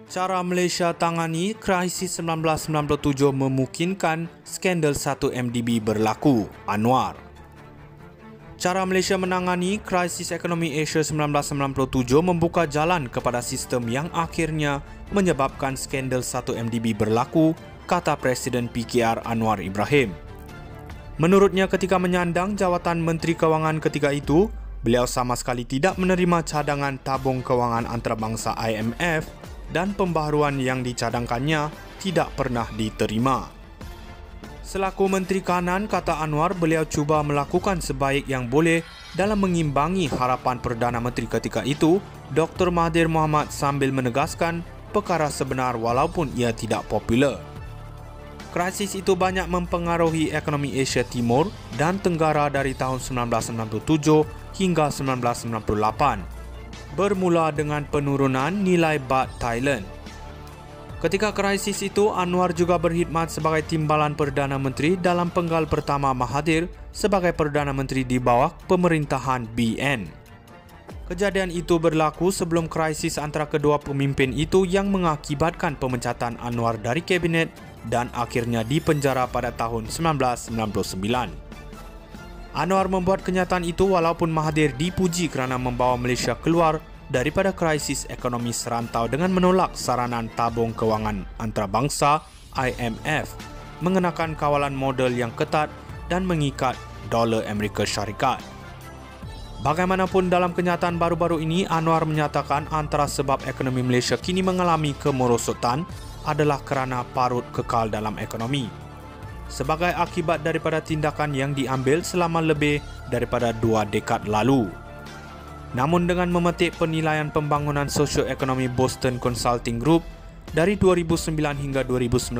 Cara Malaysia tangani krisis 1997 memungkinkan skandal 1MDB berlaku, Anwar. Cara Malaysia menangani krisis ekonomi Asia 1997 membuka jalan kepada sistem yang akhirnya menyebabkan skandal 1MDB berlaku, kata Presiden PKR Anwar Ibrahim. Menurutnya, ketika menyandang jawatan Menteri Kewangan ketika itu, beliau sama sekali tidak menerima cadangan tabung kewangan antarabangsa IMF dan pembaharuan yang dicadangkannya tidak pernah diterima. Selaku Menteri Kanan, kata Anwar, beliau cuba melakukan sebaik yang boleh dalam mengimbangi harapan Perdana Menteri ketika itu, Dr. Mahathir Mohamad, sambil menegaskan perkara sebenar walaupun ia tidak popular. Krisis itu banyak mempengaruhi ekonomi Asia Timur dan Tenggara dari tahun 1997 hingga 1998. Bermula dengan penurunan nilai baht Thailand. Ketika krisis itu, Anwar juga berkhidmat sebagai timbalan Perdana Menteri dalam penggal pertama Mahathir sebagai Perdana Menteri di bawah pemerintahan BN. Kejadian itu berlaku sebelum krisis antara kedua pemimpin itu yang mengakibatkan pemecatan Anwar dari kabinet dan akhirnya dipenjara pada tahun 1999. Anwar membuat kenyataan itu walaupun Mahathir dipuji kerana membawa Malaysia keluar daripada krisis ekonomi serantau dengan menolak saranan tabung kewangan antarabangsa IMF, mengenakan kawalan modal yang ketat dan mengikat dolar Amerika Syarikat. Bagaimanapun, dalam kenyataan baru-baru ini, Anwar menyatakan antara sebab ekonomi Malaysia kini mengalami kemerosotan adalah kerana parut kekal dalam ekonomi, sebagai akibat daripada tindakan yang diambil selama lebih daripada 2 dekad lalu. Namun dengan memetik penilaian pembangunan sosioekonomi Boston Consulting Group dari 2009 hingga 2019,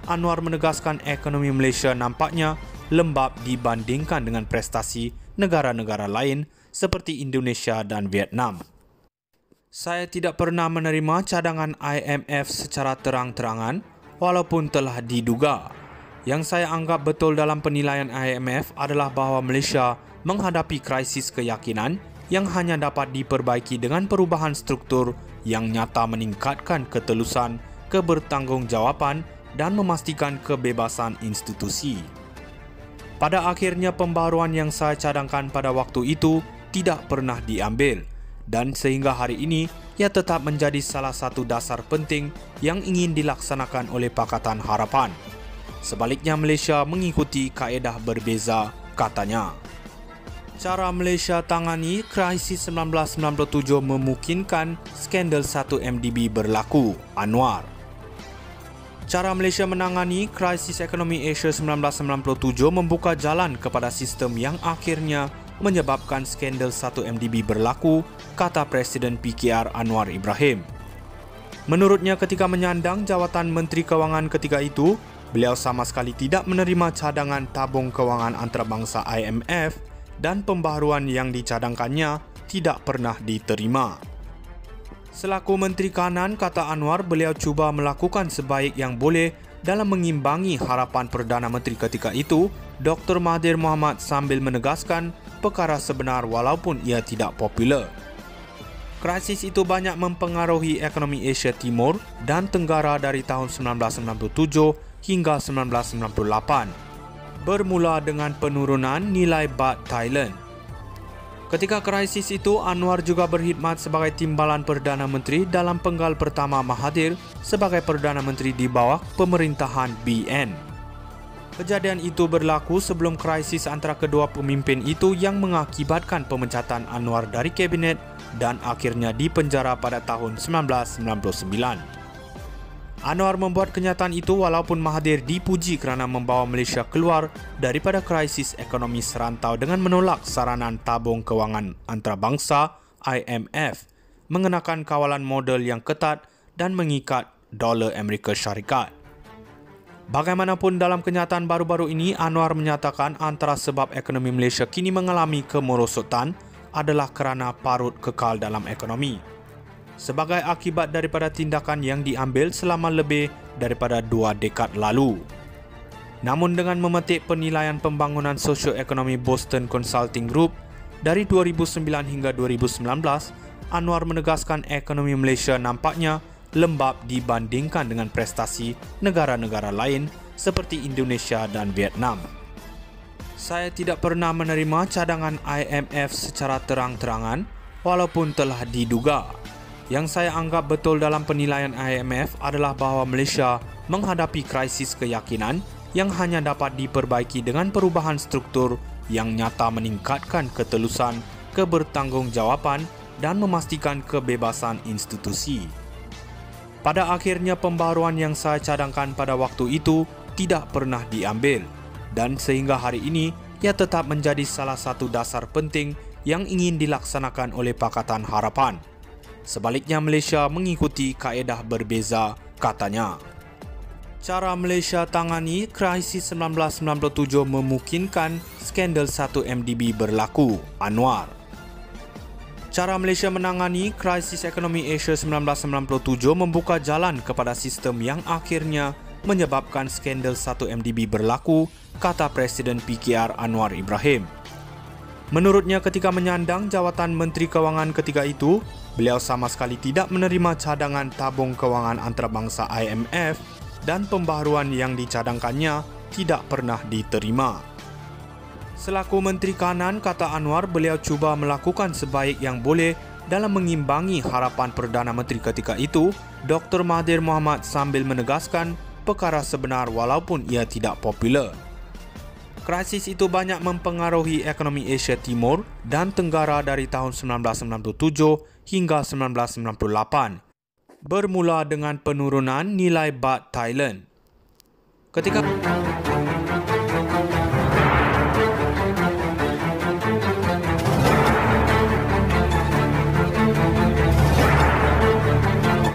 Anwar menegaskan ekonomi Malaysia nampaknya lembab dibandingkan dengan prestasi negara-negara lain seperti Indonesia dan Vietnam. Saya tidak pernah menerima cadangan IMF secara terang-terangan walaupun telah diduga. Yang saya anggap betul dalam penilaian IMF adalah bahawa Malaysia menghadapi krisis keyakinan yang hanya dapat diperbaiki dengan perubahan struktur yang nyata meningkatkan ketelusan, kebertanggungjawatan dan memastikan kebebasan institusi. Pada akhirnya, pembaharuan yang saya cadangkan pada waktu itu tidak pernah diambil dan sehingga hari ini ia tetap menjadi salah satu dasar penting yang ingin dilaksanakan oleh Pakatan Harapan. Sebaliknya, Malaysia mengikuti kaedah berbeza, katanya. Cara Malaysia tangani krisis 1997 memungkinkan skandal 1MDB berlaku, Anwar. Cara Malaysia menangani krisis ekonomi Asia 1997 membuka jalan kepada sistem yang akhirnya menyebabkan skandal 1MDB berlaku, kata Presiden PKR Anwar Ibrahim. Menurutnya, ketika menyandang jawatan Menteri Kewangan ketika itu, beliau sama sekali tidak menerima cadangan tabung kewangan antarabangsa IMF dan pembaharuan yang dicadangkannya tidak pernah diterima. Selaku Menteri Kanan, kata Anwar, beliau cuba melakukan sebaik yang boleh dalam mengimbangi harapan Perdana Menteri ketika itu, Dr. Mahathir Mohamad, sambil menegaskan perkara sebenar walaupun ia tidak popular. Krisis itu banyak mempengaruhi ekonomi Asia Timur dan Tenggara dari tahun 1997 hingga 1998. Bermula dengan penurunan nilai baht Thailand. Ketika krisis itu, Anwar juga berkhidmat sebagai timbalan Perdana Menteri dalam penggal pertama Mahathir sebagai Perdana Menteri di bawah pemerintahan BN. Kejadian itu berlaku sebelum krisis antara kedua pemimpin itu yang mengakibatkan pemecatan Anwar dari kabinet dan akhirnya dipenjara pada tahun 1999. Anwar membuat kenyataan itu walaupun Mahathir dipuji kerana membawa Malaysia keluar daripada krisis ekonomi serantau dengan menolak saranan tabung kewangan antarabangsa IMF, mengenakan kawalan modal yang ketat dan mengikat dolar Amerika Syarikat. Bagaimanapun, dalam kenyataan baru-baru ini, Anwar menyatakan antara sebab ekonomi Malaysia kini mengalami kemerosotan adalah kerana parut kekal dalam ekonomi, sebagai akibat daripada tindakan yang diambil selama lebih daripada 2 dekad lalu. Namun dengan memetik penilaian pembangunan sosioekonomi Boston Consulting Group dari 2009 hingga 2019, Anwar menegaskan ekonomi Malaysia nampaknya lembab dibandingkan dengan prestasi negara-negara lain seperti Indonesia dan Vietnam. Saya tidak pernah menerima cadangan IMF secara terang-terangan walaupun telah diduga. Yang saya anggap betul dalam penilaian IMF adalah bahawa Malaysia menghadapi krisis keyakinan yang hanya dapat diperbaiki dengan perubahan struktur yang nyata meningkatkan ketelusan, kebertanggungjawatan dan memastikan kebebasan institusi. Pada akhirnya pembaharuan yang saya cadangkan pada waktu itu tidak pernah diambil dan sehingga hari ini ia tetap menjadi salah satu dasar penting yang ingin dilaksanakan oleh Pakatan Harapan. Sebaliknya Malaysia mengikuti kaedah berbeza, katanya. Cara Malaysia tangani krisis 1997 memungkinkan skandal 1MDB berlaku, Anwar. Cara Malaysia menangani krisis ekonomi Asia 1997 membuka jalan kepada sistem yang akhirnya menyebabkan skandal 1MDB berlaku, kata Presiden PKR Anwar Ibrahim. Menurutnya ketika menyandang jawatan Menteri Kewangan ketika itu, beliau sama sekali tidak menerima cadangan tabung kewangan antarabangsa IMF dan pembaharuan yang dicadangkannya tidak pernah diterima. Selaku Menteri Kanan, kata Anwar, beliau cuba melakukan sebaik yang boleh dalam mengimbangi harapan Perdana Menteri ketika itu, Dr. Mahathir Mohamad, sambil menegaskan perkara sebenar walaupun ia tidak popular. Krisis itu banyak mempengaruhi ekonomi Asia Timur dan Tenggara dari tahun 1997 hingga 1998. Bermula dengan penurunan nilai baht Thailand. Ketika